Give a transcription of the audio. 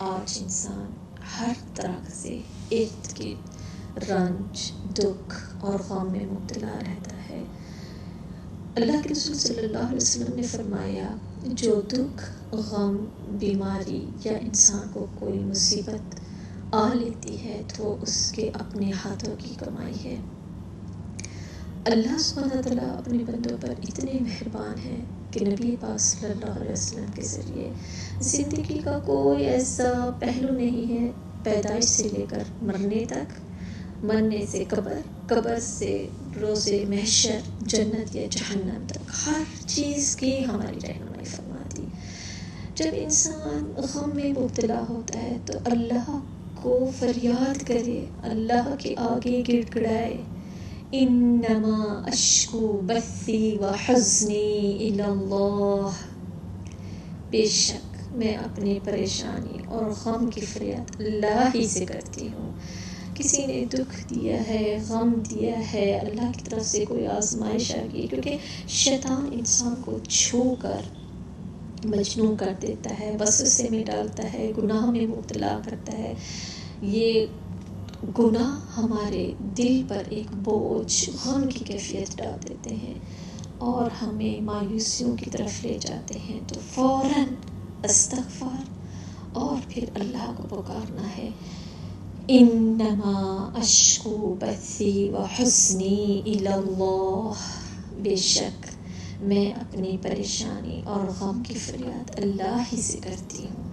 آج انسان ہر طرح سے ارد گرد رنج، دکھ اور غم میں مبتلا رہتا ہے۔ اللہ کے رسول صلی اللہ علیہ وسلم نے فرمایا، جو دکھ، غم، بیماری یا انسان کو کوئی مصیبت آ لیتی ہے تو وہ اس کے اپنے ہاتھوں کی کمائی ہے۔ اللہ سبحانہ تعالیٰ اپنے بندوں پر اتنے مہربان ہیں کہ نبی پاک صلی اللہ علیہ وسلم کے ذریعے زندگی کا کوئی ایسا پہلو نہیں ہے، پیدائش سے لے کر مرنے تک، مرنے سے قبر سے روز محشر، جنت یا جہنم تک، ہر چیز کی ہماری رہنمائی فرما دی۔ جب انسان غم میں مبتلا ہوتا ہے تو اللہ کو فریاد کرے، اللہ کے آگے گڑ گڑائے، انما اشکو بثی و حزنی الی اللہ، بے شک میں اپنی پریشانی اور غم کی فریاد اللہ ہی سے کرتی ہوں۔ کسی نے دکھ دیا ہے، غم دیا ہے، اللہ کی طرف سے کوئی آزمائش آ گئی، کیونکہ شیطان انسان کو چھو کر مجنون کر دیتا ہے، وسوسے میں ڈالتا ہے، گناہ میں مبتلا کرتا ہے۔ یہ گناہ ہمارے دل پر ایک بوجھ، غم کی کیفیت ڈال دیتے ہیں اور ہمیں مایوسیوں کی طرف لے جاتے ہیں، تو فوراً استغفار اور پھر اللہ کو پکارنا ہے، انما اشکو بثی و حزنی الی اللہ، بے شک میں اپنی پریشانی اور غم کی فریاد اللہ ہی سے کرتی ہوں۔